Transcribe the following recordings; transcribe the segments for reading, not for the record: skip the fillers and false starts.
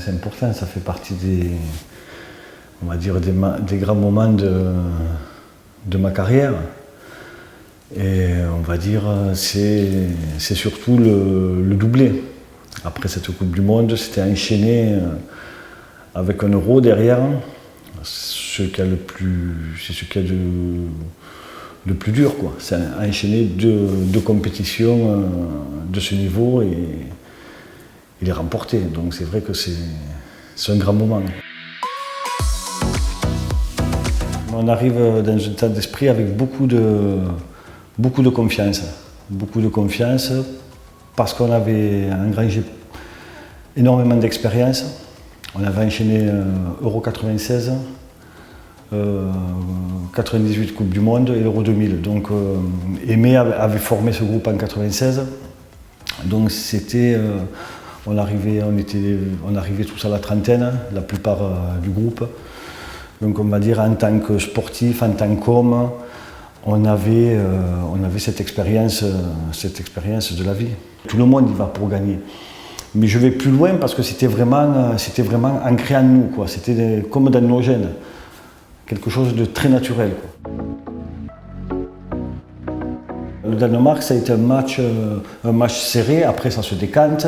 c'est important, ça fait partie on va dire, des grands moments de ma carrière. Et on va dire, c'est surtout le doublé. Après cette Coupe du Monde, c'était enchaîné avec un Euro derrière. C'est ce qu'il y a le plus dur, quoi. C'est enchaîner deux compétitions de ce niveau et les remporter. Donc c'est vrai que c'est un grand moment. On arrive dans un état d'esprit avec beaucoup de confiance. Beaucoup de confiance parce qu'on avait engrangé énormément d'expérience. On avait enchaîné Euro 96, 98 Coupe du Monde et l'Euro 2000. Donc Aimé avait formé ce groupe en 96. Donc c'était, on arrivait tous à la trentaine, la plupart du groupe. Donc on va dire en tant que sportif, en tant qu'homme, on avait cette expérience de la vie. Tout le monde y va pour gagner. Mais je vais plus loin parce que c'était vraiment ancré en nous, quoi. C'était comme dans nos gènes, quelque chose de très naturel, quoi. Le Danemark, ça a été un match serré, après ça se décante.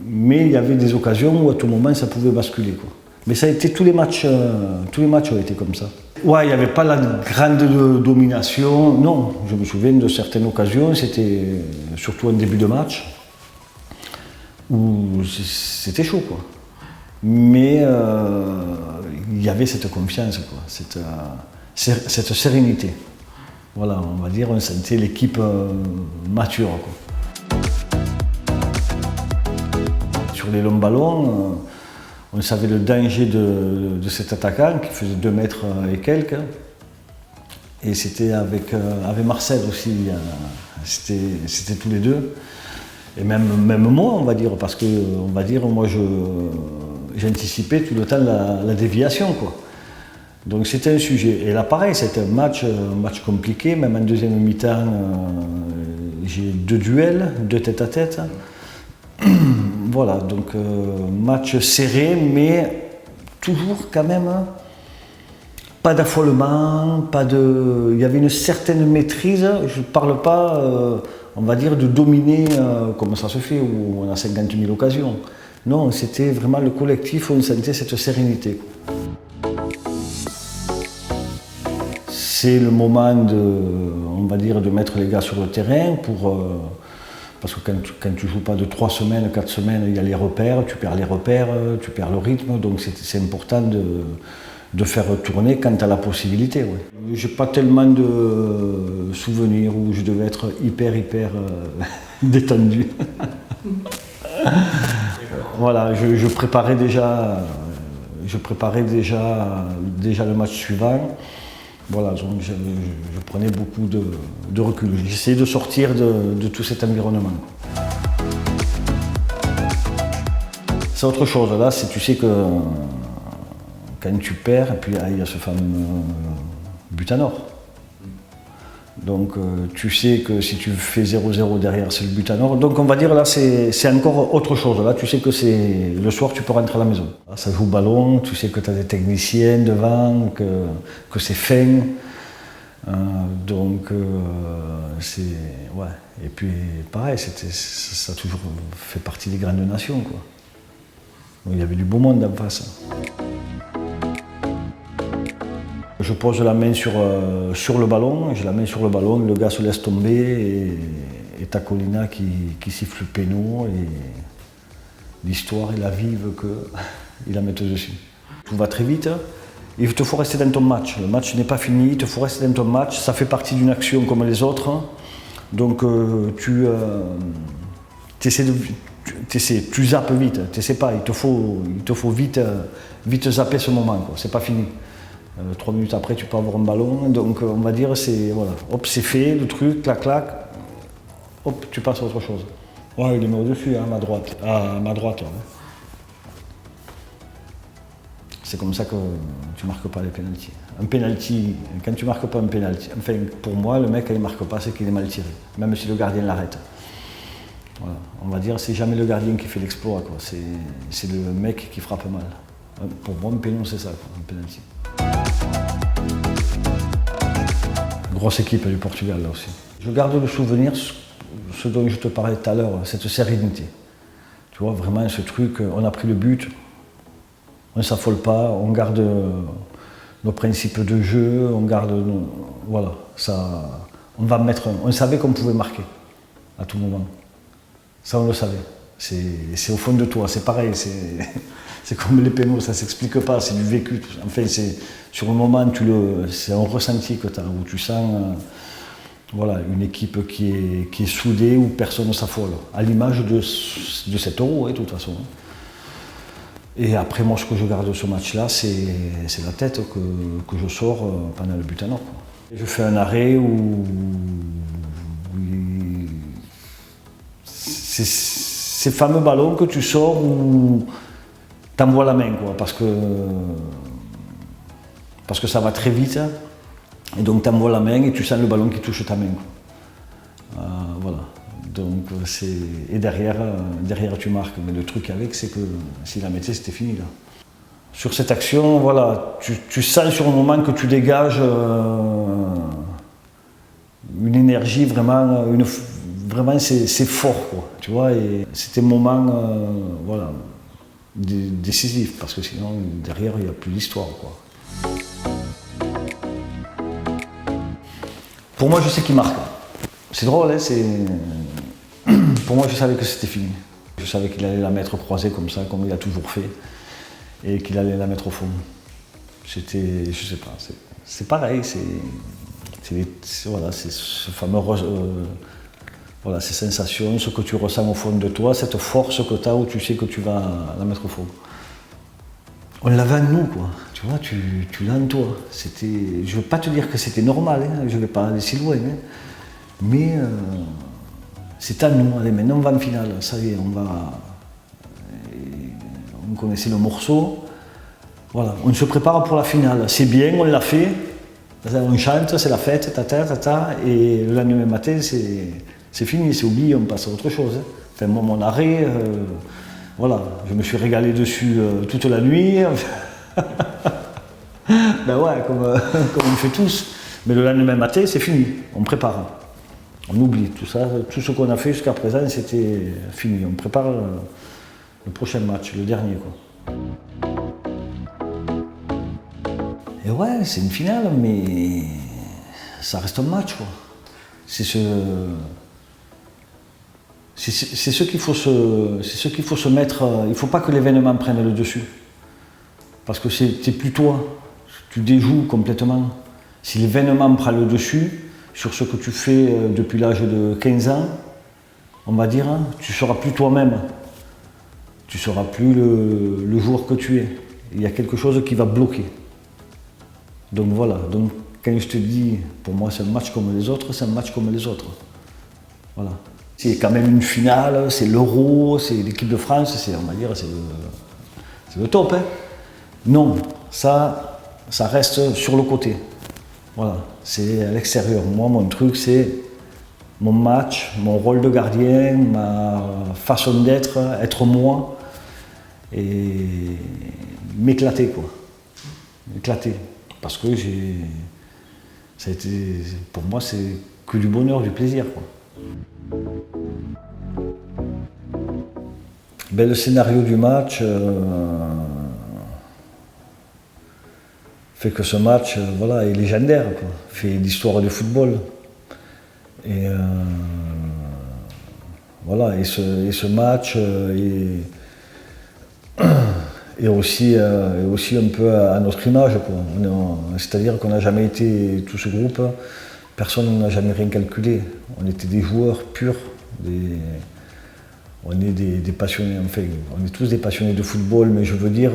Mais il y avait des occasions où à tout moment ça pouvait basculer, quoi. Mais ça a été tous les matchs ont été comme ça. Ouais, il n'y avait pas la grande domination, non. Je me souviens de certaines occasions, c'était surtout en début de match, où c'était chaud, quoi. Mais il y avait cette confiance, quoi, cette sérénité. Voilà, on va dire, on sentait l'équipe mature, quoi. Sur les longs ballons, on savait le danger de cet attaquant qui faisait 2 mètres et quelques. Et c'était avec Marcel aussi, c'était tous les deux. Et même moi, on va dire, parce que moi j'anticipais tout le temps la déviation, quoi. Donc c'était un sujet. Et là pareil, c'était un match compliqué, même en deuxième mi-temps, j'ai 2 duels, 2 tête-à-tête. Voilà, donc match serré, mais toujours quand même pas d'affolement, il y avait une certaine maîtrise. Je ne parle pas, on va dire, de dominer comme ça se fait, où on a 50 000 occasions. Non, c'était vraiment le collectif où on sentait cette sérénité. C'est le moment on va dire, de mettre les gars sur le terrain parce que quand tu joues pas de 3 semaines, 4 semaines, il y a les repères, tu perds les repères, tu perds le rythme, donc c'est important de faire tourner quand tu as la possibilité. Ouais. J'ai pas tellement de souvenirs où je devais être hyper détendu. Voilà, je préparais déjà le match suivant. Voilà, donc je prenais beaucoup de recul. J'essayais de sortir de tout cet environnement. C'est autre chose, là, tu sais que quand tu perds, et puis il y a ce fameux but à or. Donc tu sais que si tu fais 0-0 derrière, c'est le but à or. Donc on va dire là, c'est encore autre chose. Là, tu sais que le soir, tu peux rentrer à la maison. Là, ça joue au ballon, tu sais que tu as des techniciens devant, que c'est fin. Ouais. Et puis pareil, ça a toujours fait partie des grandes nations, quoi. Donc, il y avait du beau monde en face. Je pose la main sur le ballon, j'ai la main sur le ballon, le gars se laisse tomber et t'as Colina qui siffle le péno et l'histoire et la vie veut qu'il la mette dessus. Tout va très vite, il te faut rester dans ton match. Le match n'est pas fini, il te faut rester dans ton match, ça fait partie d'une action comme les autres. Donc tu zappes vite, tu sais pas, il te faut vite zapper ce moment, quoi. C'est pas fini. 3 minutes après, tu peux avoir un ballon, donc on va dire, voilà, hop, c'est fait, le truc, clac, clac, hop, tu passes à autre chose. Ouais, il est mis au-dessus, hein, à ma droite. Ouais. C'est comme ça que tu marques pas les pénaltys. Un pénalty, quand tu marques pas un pénalty, enfin, pour moi, le mec, il marque pas, c'est qu'il est mal tiré, même si le gardien l'arrête. Voilà. On va dire c'est jamais le gardien qui fait l'exploit, c'est le mec qui frappe mal. Pour moi, un péno, c'est ça, un penalty. Grosse équipe du Portugal là aussi. Je garde le souvenir, ce dont je te parlais tout à l'heure, cette sérénité. Tu vois, vraiment ce truc, on a pris le but, on ne s'affole pas, on garde nos principes de jeu, on garde. Voilà, ça. On savait qu'on pouvait marquer à tout moment. Ça, on le savait. C'est au fond de toi, c'est pareil, c'est comme les pénaux, ça ne s'explique pas, c'est du vécu. Enfin, sur le moment, c'est un ressenti que tu as, où tu sens voilà, une équipe qui est soudée, où personne ne s'affole. À l'image de cet Euro, de toute façon. Et après, moi, ce que je garde de ce match-là, c'est la tête que je sors pendant le but à nord. Je fais un arrêt où c'est ces fameux ballons que tu sors où tu envoies la main, parce que ça va très vite. Et donc tu envoies la main et tu sens le ballon qui touche ta main. Voilà. Donc et derrière tu marques. Mais le truc avec, c'est que s'il la mettait, c'était fini là. Sur cette action, voilà, tu sens sur un moment que tu dégages une énergie vraiment, vraiment c'est fort, tu vois. Et c'était un moment, voilà, décisif, parce que sinon derrière il n'y a plus d'histoire, Pour moi, je sais qu'il marque. C'est drôle, pour moi, je savais que c'était fini. Je savais qu'il allait la mettre croisée comme ça, comme il a toujours fait, et qu'il allait la mettre au fond. C'était, je sais pas, c'est pareil, voilà, c'est ce fameux, voilà, ces sensations, ce que tu ressens au fond de toi, cette force que tu as où tu sais que tu vas la mettre au fond. On l'avait en nous, Tu vois, tu l'as en toi. Je ne veux pas te dire que c'était normal, je ne vais pas aller si loin, mais c'est à nous. Allez, maintenant on va en finale, ça y est, on connaissait le morceau. Voilà, on se prépare pour la finale. C'est bien, on l'a fait. On chante, c'est la fête, tata, et le lendemain matin, c'est fini, c'est oublié, on passe à autre chose. Enfin, moi, mon arrêt, voilà, je me suis régalé dessus toute la nuit. Ben ouais, comme on fait tous. Mais le lendemain matin, c'est fini, on prépare. On oublie tout ça, tout ce qu'on a fait jusqu'à présent, c'était fini. On prépare le prochain match, le dernier, Et ouais, c'est une finale, mais ça reste un match, C'est ce qu'il faut se mettre. Il ne faut pas que l'événement prenne le dessus, parce que c'est plus toi. Tu déjoues complètement. Si l'événement prend le dessus sur ce que tu fais depuis l'âge de 15 ans, on va dire, tu ne seras plus toi-même. Tu ne seras plus le joueur que tu es. Il y a quelque chose qui va bloquer. Donc voilà, donc quand je te dis, pour moi c'est un match comme les autres, c'est un match comme les autres. Voilà. C'est quand même une finale, c'est l'Euro, c'est l'équipe de France, on va dire, c'est le top. Non, ça reste sur le côté. Voilà, c'est à l'extérieur. Moi, mon truc, c'est mon match, mon rôle de gardien, ma façon d'être, être moi, et m'éclater, M'éclater. Parce que pour moi, c'est que du bonheur, du plaisir, Ben, le scénario du match fait que ce match, voilà, est légendaire, fait l'histoire du football. Et voilà, et ce match est aussi un peu à notre image, C'est-à-dire qu'on n'a jamais été, tout ce groupe, personne n'a jamais rien calculé. On était des joueurs purs, on est des passionnés, enfin, on est tous des passionnés de football, mais je veux dire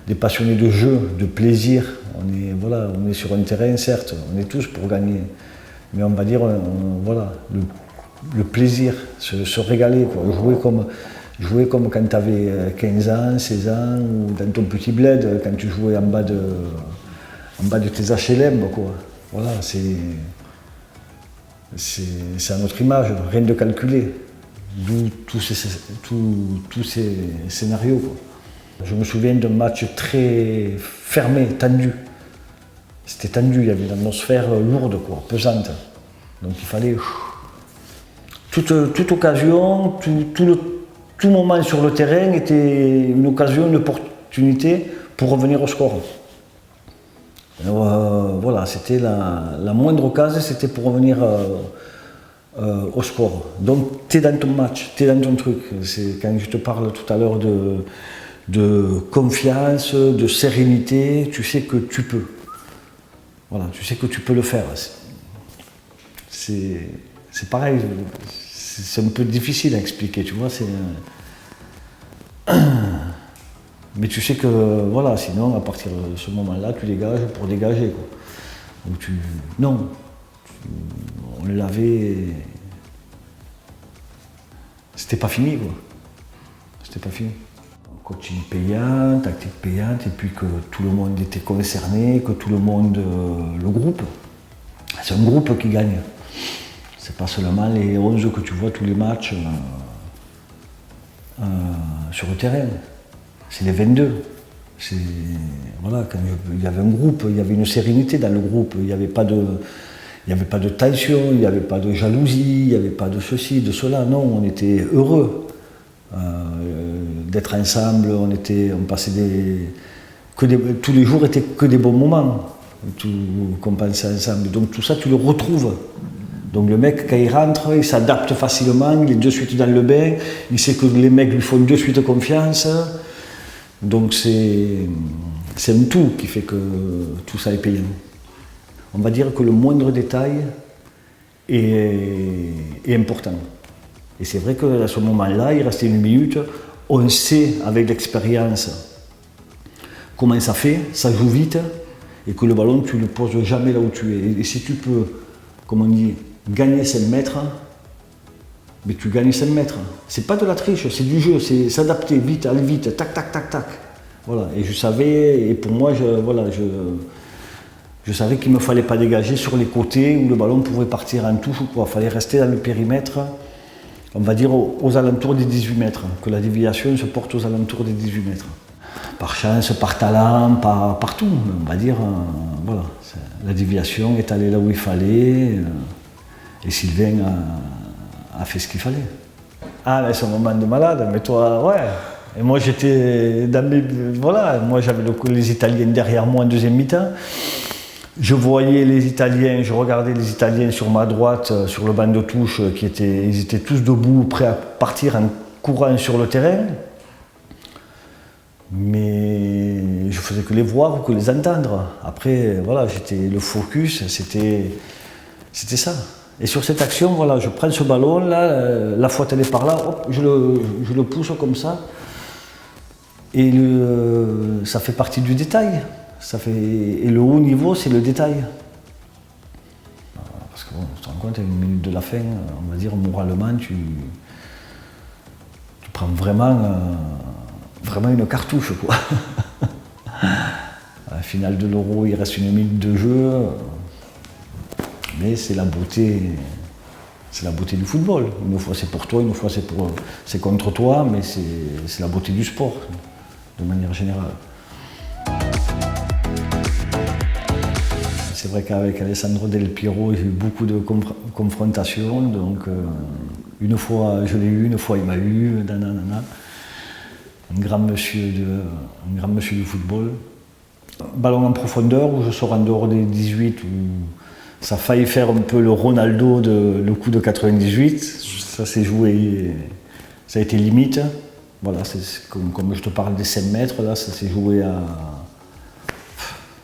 des passionnés de jeu, de plaisir. On est sur un terrain, certes, on est tous pour gagner, mais on va dire, voilà, le plaisir, se régaler, jouer comme quand tu avais 15 ans, 16 ans, ou dans ton petit bled, quand tu jouais en bas de tes HLM, Voilà, c'est à notre image, rien de calculé. D'où tous ces scénarios, quoi. Je me souviens d'un match très fermé, tendu. C'était tendu, il y avait une atmosphère lourde, quoi, pesante. Donc il fallait... Toute occasion, tout moment sur le terrain était une occasion, une opportunité pour revenir au score. Voilà, c'était la moindre occasion, c'était pour revenir au score. Donc tu es dans ton match, tu es dans ton truc. C'est quand je te parle tout à l'heure de confiance, de sérénité, tu sais que tu peux. Voilà, tu sais que tu peux le faire. C'est pareil, c'est un peu difficile à expliquer, tu vois. Mais tu sais que, voilà, sinon, à partir de ce moment-là, tu dégages pour dégager, quoi. Donc non, on l'avait... C'était pas fini, quoi. C'était pas fini. Coaching payant, tactique payante, et puis que tout le monde était concerné, que tout le monde, le groupe, c'est un groupe qui gagne. C'est pas seulement les 11 que tu vois tous les matchs sur le terrain, c'est les 22. Voilà, quand il y avait un groupe, il y avait une sérénité dans le groupe, il n'y avait pas de tension, il n'y avait pas de jalousie, il n'y avait pas de ceci, de cela, non, on était heureux. D'être ensemble, on passait tous les jours étaient que des bons moments qu'on passait ensemble. Donc tout ça, tu le retrouves. Donc le mec, quand il rentre, il s'adapte facilement, il est de suite dans le bain, il sait que les mecs lui font de suite confiance. Donc c'est un tout qui fait que tout ça est payant. On va dire que le moindre détail est important. Et c'est vrai qu'à ce moment-là, il restait 1 minute, on sait avec l'expérience comment ça fait, ça joue vite, et que le ballon, tu ne le poses jamais là où tu es. Et si tu peux, comme on dit, gagner 5 mètres, mais tu gagnes 5 mètres. C'est pas de la triche, c'est du jeu, c'est s'adapter vite, aller vite, tac, tac, tac, tac. Voilà, et je savais, et pour moi, je savais qu'il ne me fallait pas dégager sur les côtés où le ballon pouvait partir en touche ou quoi. Il fallait rester dans le périmètre, on va dire aux alentours des 18 mètres, que la déviation se porte aux alentours des 18 mètres. Par chance, par talent, partout, on va dire, voilà. La déviation est allée là où il fallait, et Sylvain a fait ce qu'il fallait. Ah, mais c'est un moment de malade, mais toi, ouais. Et moi, j'étais dans mes... Voilà, moi, j'avais les Italiens derrière moi en deuxième mi-temps. Je voyais les Italiens, je regardais les Italiens sur ma droite, sur le banc de touche, ils étaient tous debout, prêts à partir en courant sur le terrain. Mais je faisais que les voir ou que les entendre. Après, voilà, le focus, c'était ça. Et sur cette action, voilà, je prends ce ballon, là, la faute elle est par là, hop, je le pousse comme ça. Et ça fait partie du détail. Et le haut niveau, c'est le détail. Parce que bon, tu te rends compte, à 1 minute de la fin, on va dire moralement, tu prends vraiment une cartouche, quoi. À la finale de l'Euro, il reste 1 minute de jeu, mais c'est la beauté du football. Une fois c'est pour toi, une fois c'est contre toi, mais c'est la beauté du sport, de manière générale. C'est vrai qu'avec Alessandro Del Piero, j'ai eu beaucoup de confrontations, donc une fois je l'ai eu, une fois il m'a eu, nanana. Un grand monsieur du football. Ballon en profondeur, où je sors en dehors des 18, où ça a failli faire un peu le Ronaldo, le coup de 98. Ça s'est joué, ça a été limite. Voilà, c'est comme je te parle des 5 mètres, là, ça s'est joué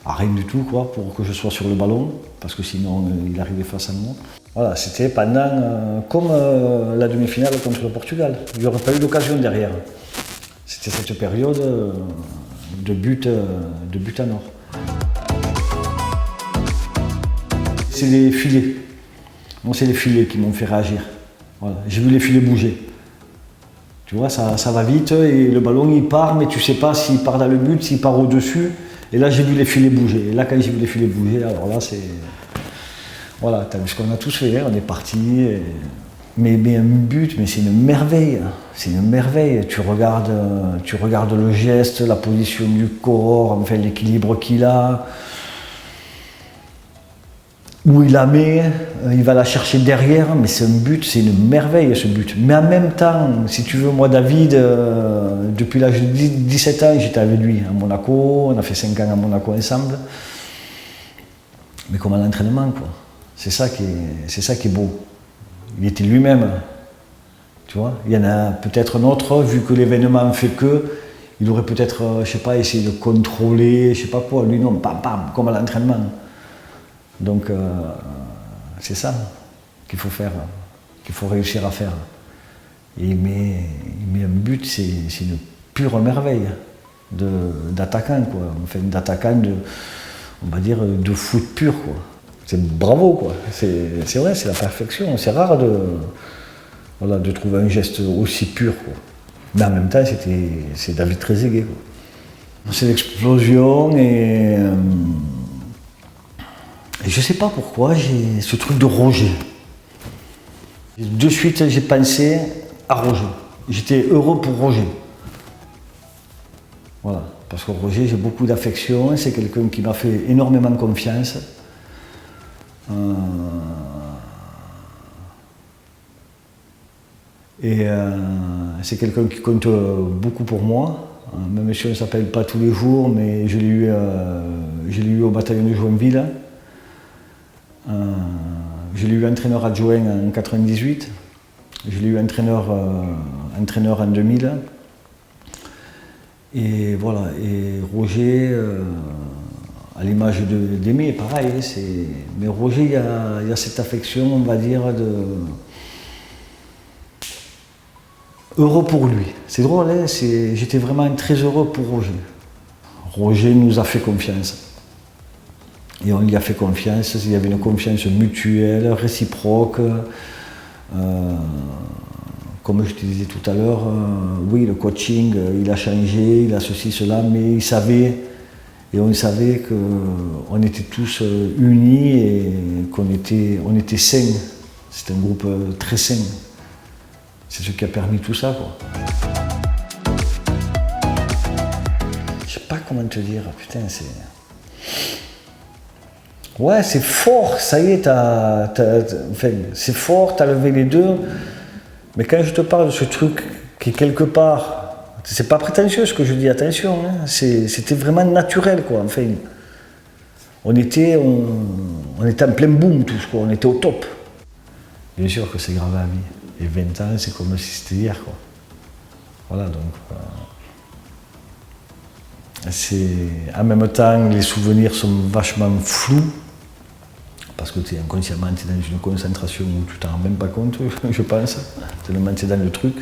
à rien du tout, quoi, pour que je sois sur le ballon, parce que sinon il arrivait face à moi. Voilà, c'était pendant, comme la demi-finale contre le Portugal. Il n'y aurait pas eu d'occasion derrière. C'était cette période de but en or. C'est les filets. Moi, c'est les filets qui m'ont fait réagir. Voilà. J'ai vu les filets bouger. Tu vois, ça va vite et le ballon il part, mais tu ne sais pas s'il part dans le but, s'il part au-dessus. Et là, j'ai vu les filets bouger. Et là, quand j'ai vu les filets bouger, alors là, c'est... Voilà, tu as vu ce qu'on a tous fait, on est parti. Mais un but, mais c'est une merveille. C'est une merveille. Tu regardes le geste, la position du corps, enfin, l'équilibre qu'il a. Où il la met, il va la chercher derrière, mais c'est un but, c'est une merveille ce but. Mais en même temps, si tu veux, moi David, depuis l'âge de 17 ans, j'étais avec lui à Monaco, on a fait 5 ans à Monaco ensemble. Mais comme à l'entraînement, quoi. C'est ça qui est beau. Il était lui-même, tu vois. Il y en a peut-être un autre, vu que l'événement fait que, il aurait peut-être, je sais pas, essayé de contrôler, je sais pas quoi. Lui non, bam, bam, comme à l'entraînement. Donc c'est ça qu'il faut faire, qu'il faut réussir à faire. Et il met un but, c'est une pure merveille d'attaquant, quoi. Enfin, d'attaquant, on va dire, de foot pur, quoi. C'est bravo, quoi. C'est vrai, c'est la perfection. C'est rare de trouver un geste aussi pur, quoi. Mais en même temps, c'est David Trezeguet, quoi. C'est l'explosion et je ne sais pas pourquoi, j'ai ce truc de Roger. De suite, j'ai pensé à Roger. J'étais heureux pour Roger. Voilà, parce que Roger, j'ai beaucoup d'affection, c'est quelqu'un qui m'a fait énormément confiance. C'est quelqu'un qui compte beaucoup pour moi. Même si on ne s'appelle pas tous les jours, mais je l'ai eu au bataillon de Joinville. Je l'ai eu entraîneur adjoint en 98, je l'ai eu entraîneur en 2000. Et voilà, et Roger, à l'image d'Aimé, pareil, mais Roger, il y a cette affection, on va dire, heureux pour lui. C'est drôle, hein, j'étais vraiment très heureux pour Roger. Roger nous a fait confiance. Et on lui a fait confiance, il y avait une confiance mutuelle, réciproque. Comme je te disais tout à l'heure, oui, le coaching, il a changé, il a ceci, cela, mais il savait, et on savait qu'on était tous unis et qu'on était sains. C'était un groupe très sain. C'est ce qui a permis tout ça, quoi. Je sais pas comment te dire, putain, c'est... Ouais, c'est fort, ça y est, enfin, c'est fort, t'as levé les deux, mais quand je te parle de ce truc qui quelque part, c'est pas prétentieux ce que je dis, attention, hein, c'était vraiment naturel, quoi, enfin, on était en plein boom tous, quoi, on était au top. Bien sûr que c'est gravé à vie, et 20 ans, c'est comme si c'était hier, quoi. Voilà, donc... En même temps, les souvenirs sont vachement flous, parce que inconsciemment, tu es dans une concentration où tu t'en rends même pas compte, je pense, tellement tu es dans le truc.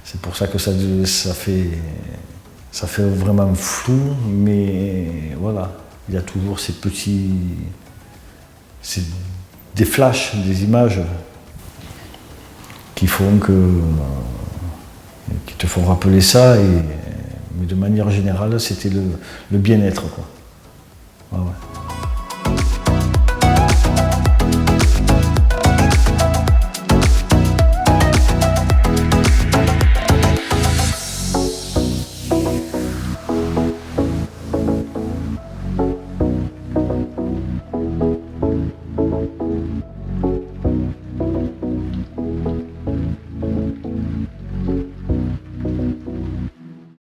C'est pour ça que ça fait vraiment flou, mais voilà, il y a toujours des flashs, des images qui te font rappeler ça, mais de manière générale, c'était le bien-être, quoi. Ouais, ouais.